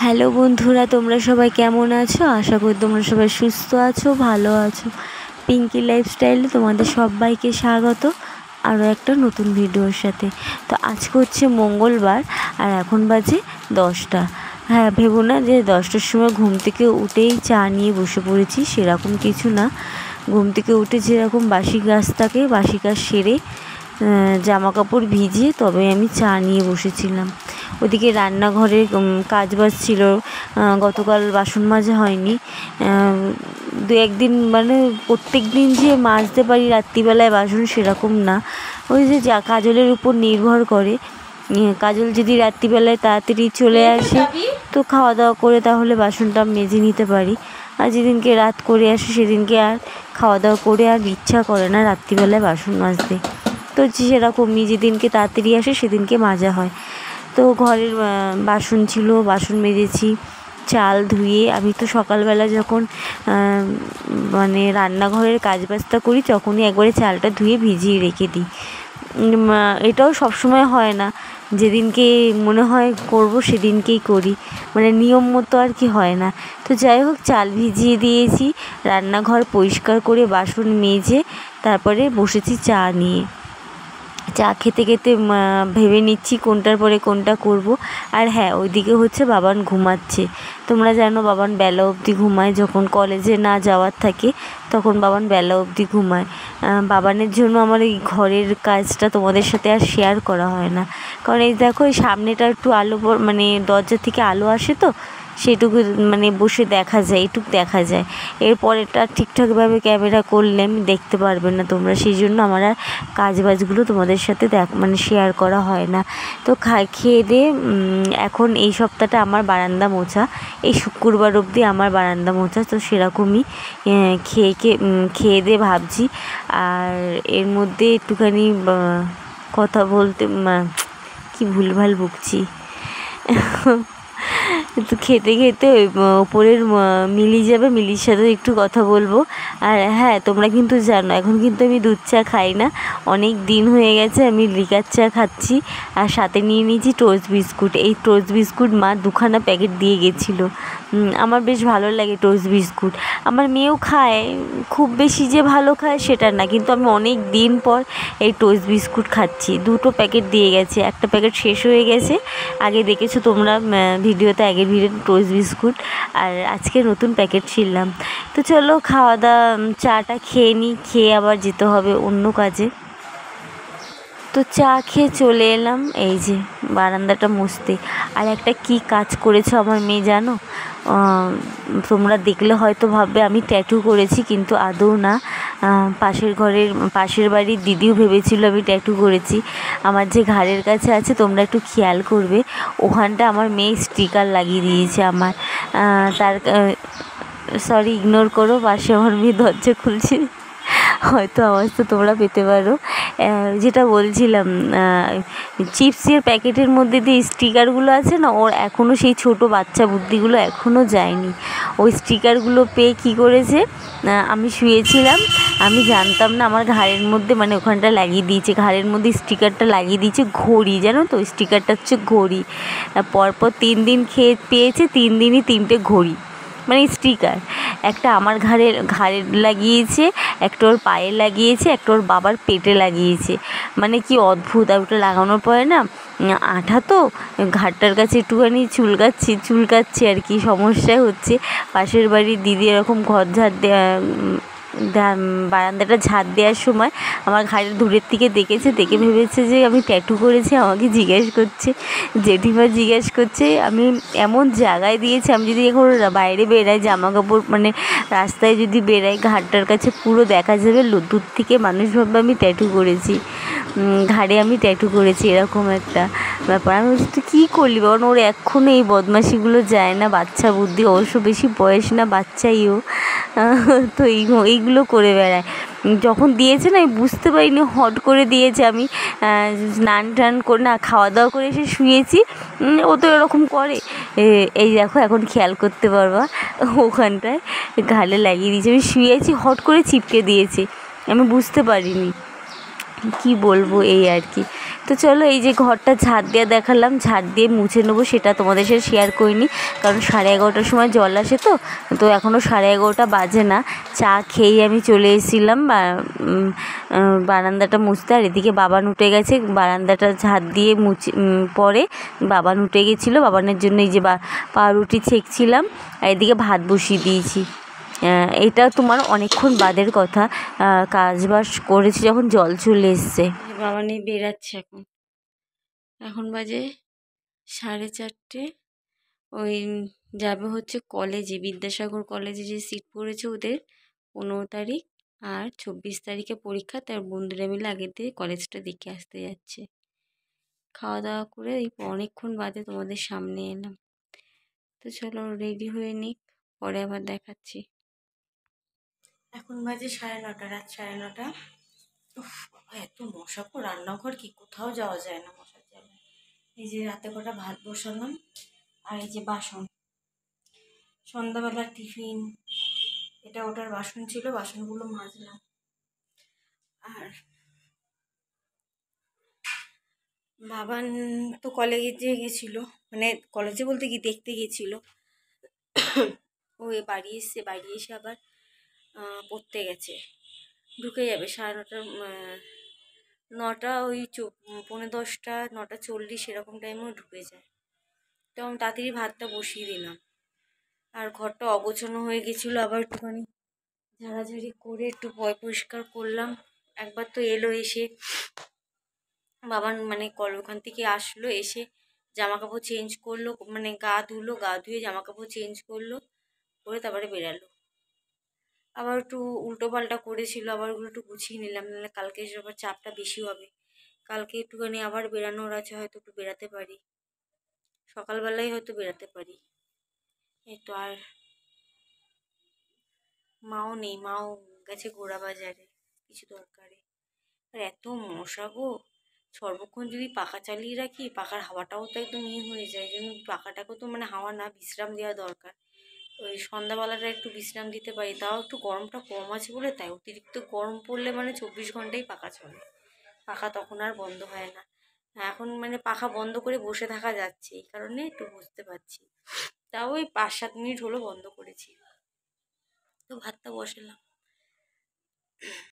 Hello বন্ধুরা, তোমরা সবাই কেমন আছো? আশা করি তোমরা সবাই সুস্থ আছো, ভালো আছো। পিঙ্কি লাইফস্টাইলে তোমাদের সবাইকে স্বাগত আরও একটা নতুন ভিডিওর সাথে। তো আজকে হচ্ছে মঙ্গলবার আর এখন বাজে 10টা। হ্যাঁ, ভেবো না যে 10টার সময় ঘুম থেকে উঠেই চা নিয়ে বসে পড়েছি, সেরকম কিছু না। ঘুম থেকে উঠে যেরকম বাসি কাজ থাকে, বাসি কাজ সেরে জামা কাপড় ভিজিয়ে তবে আমি চা নিয়ে বসেছিলাম। ওদিকে রান্নাঘরের কাজবাজ ছিল, গতকাল বাসন মাজা হয়নি। দু একদিন মানে প্রত্যেক দিন যে মাজতে পারি রাত্রিবেলায় বাসন সেরকম না, ওই যে যা কাজলের উপর নির্ভর করে। কাজল যদি রাত্রিবেলায় তাড়াতাড়ি চলে আসে তো খাওয়া দাওয়া করে তাহলে বাসনটা মেজে নিতে পারি, আর যেদিনকে রাত করে আসে সেদিনকে আর খাওয়া দাওয়া করে আর ইচ্ছা করে না রাত্রিবেলায় বাসন মাজতে। তো সেরকমই যেদিনকে তাড়াতাড়ি আসে সেদিনকে মাজা হয়। তো ঘরের বাসন ছিল, বাসন মেজেছি। চাল ধুয়ে আমি তো সকালবেলা যখন মানে রান্নাঘরের কাজবাজটা করি তখনই একবারে চালটা ধুয়ে ভিজিয়ে রেখে দিই। এটাও সবসময় হয় না, যেদিনকে মনে হয় করব সেদিনকেই করি, মানে নিয়ম মতো আর কি হয় না। তো যাই হোক, চাল ভিজিয়ে দিয়েছি, রান্নাঘর পরিষ্কার করে বাসন মেজে তারপরে বসেছি চা নিয়ে। চা খেতে খেতে ভেবে নিচ্ছি কোনটার পরে কোনটা করব। আর হ্যাঁ, ওইদিকে হচ্ছে বাবান ঘুমাচ্ছে। তোমরা জানো বাবান বেলা অবধি ঘুমায়, যখন কলেজে না যাওয়ার থাকে তখন বাবান বেলা অবধি ঘুমায়। বাবানের জন্য আমার এই ঘরের কাজটা তোমাদের সাথে আর শেয়ার করা হয় না, কারণ এই দেখো এই সামনেটা একটু আলো, মানে দরজা থেকে আলো আসে তো সেটুকু মানে বসে দেখা যায়, এটুকু দেখা যায়। এরপরেটা ঠিকঠাকভাবে ক্যামেরা করলে আমি দেখতে পারবে না তোমরা, সেই জন্য আমার আর কাজবাজগুলো তোমাদের সাথে মানে শেয়ার করা হয় না। তো খেয়ে দিয়ে এখন এই সপ্তাহটা আমার বারান্দা মোছা, এই শুক্রবার অবধি আমার বারান্দা মোছা। তো সেরকমই খেয়ে দিয়ে ভাবছি। আর এর মধ্যে একটুখানি কথা বলতে কি ভুলভাল বকছি তো খেতে খেতে ওই ওপরের মিলি যাবে, মিলির সাথে একটু কথা বলবো। আর হ্যাঁ, তোমরা কিন্তু জানো এখন কিন্তু আমি দুধ চা খাই না, অনেক দিন হয়ে গেছে আমি লিকার চা খাচ্ছি। আর সাথে নিয়ে নিয়েছি টোস্ট বিস্কুট। এই টোস্ট বিস্কুট মা 2খানা প্যাকেট দিয়ে গেছিলো। আমার বেশ ভালো লাগে টোস্ট বিস্কুট, আমার মেয়েও খায়, খুব বেশি যে ভালো খায় সেটা না, কিন্তু আমি অনেক দিন পর এই টোস্ট বিস্কুট খাচ্ছি। 2টো প্যাকেট দিয়ে গেছে, একটা প্যাকেট শেষ হয়ে গেছে, আগে দেখেছো তোমরা ভিডিওতে, আগের ভিডিও টোস্ট বিস্কুট, আর আজকে নতুন প্যাকেট ছিললাম। তো চলো খাওয়া দাওয়া চাটা খেয়ে নিই, খেয়ে আবার যেতে হবে অন্য কাজে। তো চা খেয়ে চলে এলাম এই যে বারান্দাটা মুছতে। আর একটা কি কাজ করেছো আমার মেয়ে জানো? তোমরা দেখলে হয়তো ভাববে আমি ট্যাটু করেছি, কিন্তু আদৌ না। পাশের বাড়ির দিদিও ভেবেছিল আমি ট্যাটু করেছি। আমার যে ঘাড়ের কাছে আছে তোমরা একটু খেয়াল করবে, ওখানটা আমার মেয়ে স্টিকার লাগিয়ে দিয়েছে আমার। তার সরি, ইগনোর করো, পাশে আমার মেয়ে দরজা খুলছে, হয়তো আওয়াজ তো তোমরা পেতে পারো। যেটা বলছিলাম, চিপসের প্যাকেটের মধ্যে যে স্টিকারগুলো আছে না, ওর এখনও সেই ছোটো বাচ্চা বুদ্ধিগুলো এখনও যায়নি। ওই স্টিকারগুলো পেয়ে কী করেছে, আমি শুয়েছিলাম, আমি জানতাম না, আমার ঘাড়ের মধ্যে মানে ওখানটা লাগিয়ে দিয়েছে, ঘাড়ের মধ্যে স্টিকারটা লাগিয়ে দিয়েছে ঘড়ি, জানো তো স্টিকারটা হচ্ছে ঘড়ি। পরপর 3 দিন পেয়েছে, 3 দিনই 3টে ঘড়ি, মানে স্টিকার। একটা আমার ঘাড়ে লাগিয়েছে, একটা ওর পায়ে লাগিয়েছে, একটা ওর বাবার পেটে লাগিয়েছে। মানে কি অদ্ভুত! আর ওটা লাগানোর পরে না আঠা তো ঘাড়টার কাছে একটুখানি চুলকাচ্ছে আর কি, সমস্যা হচ্ছে। পাশের বাড়ির দিদি এরকম ঘর ঝাড় বারান্দাটা ঝাড় দেওয়ার সময় আমার ঘাড়ের দূরের থেকে দেখেছে, দেখে ভেবেছে যে আমি ট্যাটু করেছি। আমাকে জিজ্ঞেস করছে, জেঠিমা জিজ্ঞেস করছে, আমি এমন জায়গায় দিয়েছি, আমি যদি এখন বাইরে বেরাই জামা কাপড় মানে রাস্তায় যদি বেরাই, ঘাড়টার কাছে পুরো দেখা যাবে, দূর থেকে মানুষ ভাববে আমি ট্যাটু করেছি, ঘাড়ে আমি ট্যাটু করেছি, এরকম একটা ব্যাপার। আমি বলছি তুই কী করলি? কারণ ওর এখনও এই বদমাশিগুলো যায় না, বাচ্চা বুদ্ধি, অবশ্য বেশি বয়স না, বাচ্চাইও তো এইগুলো করে বেড়ায়। যখন দিয়েছে না আমি বুঝতে পারিনি, হট করে দিয়েছে। আমি স্নান টান করে না খাওয়া দাওয়া করে এসে শুয়েছি, ও তো এরকম করে। এই দেখো এখন খেয়াল করতে পারবা, ওখানটায় ঘাড়ে লাগিয়ে দিয়েছে, আমি শুয়েছি, হট করে চিপকে দিয়েছে, আমি বুঝতে পারিনি। কি বলবো এই আর কি। তো চলো, এই যে ঘরটা ঝাড় দিয়ে দেখালাম, ঝাড় দিয়ে মুছে নেবো, সেটা তোমাদের সাথে শেয়ার করিনি, কারণ 11:30টার সময় জল আসে। তো এখনও 11:30 বাজে না। চা খেয়েই আমি চলে এসেছিলাম বারান্দাটা মুছতে। আর এদিকে বাবান উঠে গেছে, বারান্দাটা ঝাড় দিয়ে পরে বাবান উঠে গেছিলো। বাবানের জন্য এই যে পাউরুটি ছেঁকছিলাম, আর এদিকে ভাত বসিয়ে দিয়েছি। এটা তোমার অনেকক্ষণ বাদের কথা, কাজবাজ করেছি যখন জল চলে এসছে। বাবা নিয়ে বেরাচ্ছে এখন বাজে 4:30। ওই যাবে হচ্ছে কলেজে, বিদ্যাসাগর কলেজে যে সিট পড়েছে ওদের 15 তারিখ, আর 24 তারিখে পরীক্ষা। তার বন্ধুরা মিলে আগের দিয়ে কলেজটা দেখে আসতে যাচ্ছে। খাওয়া দাওয়া করে এই অনেকক্ষণ বাদে তোমাদের সামনে এলাম। তো চলো রেডি হয়ে নিক, পরে আবার দেখাচ্ছি। এখন বাজে 9:30, রাত 9:30। উফ বাবা, এত মশা গো, রান্নাঘর কি কোথাও যাওয়া যায় না মশার জন্য। এই যে রাতে কটা ভাত বসালাম, আর এই যে বাসন, সন্ধ্যাবেলার টিফিন, এটা ওটার বাসন ছিল, বাসনগুলো মাজলাম। আর বাবান তো কলেজে গেছিলো, মানে কলেজে বলতে কি দেখতে গেছিলো। ও বাড়ি এসছে, বাড়ি এসে আবার পড়তে গেছে, ঢুকে যাবে 9:30, 9টা ওই 9:45, 9:40 এরকম টাইমেও ঢুকে যায়। তো আমি তাড়াতাড়ি ভাতটা বসিয়ে দিলাম। আর ঘরটা অগোছানো হয়ে গেছিলো, আবার একটুখানি ঝাড়াঝাড়ি করে একটু পরিষ্কার করলাম। একবার তো এলো এসে, বাবার মানে ওখান থেকে আসলো, এসে জামা কাপড় চেঞ্জ করলো, মানে গা ধুলো, গা ধুয়ে জামা কাপড় চেঞ্জ করলো, করে তারপরে বেরালো। আবার একটু উল্টো পাল্টা করেছিল, আবার ওগুলো একটু গুছিয়ে নিলাম, নাহলে কালকে আবার চাপটা বেশি হবে। কালকে একটুখানি আবার বেরানোর আছে, হয়তো একটু বেরাতে পারি, সকালবেলায় হয়তো বেরাতে পারি। এই তো। আর মাও নেই, মাও গেছে গোড়া বাজারে কিছু দরকারে। আর এত মশা গো, সর্বক্ষণ যদি পাখা চালিয়ে রাখি, পাখার হাওয়াটাও তো একদম হয়ে যায়, যেন পাখাটাকেও তো মানে হাওয়া না, বিশ্রাম দেওয়া দরকার। ওই সন্ধ্যাবেলাটা একটু বিশ্রাম দিতে পারি, তাও একটু গরমটা কম আছে বলে, তাই অতিরিক্ত গরম পড়লে মানে 24 ঘন্টাই পাখা চলে, পাখা তখন আর বন্ধ হয় না। এখন মানে পাখা বন্ধ করে বসে থাকা যাচ্ছে, এই কারণে একটু বুঝতে পারছি। তাও ওই 5-7 মিনিট হলো বন্ধ করেছি। তো ভাতটা বসালাম।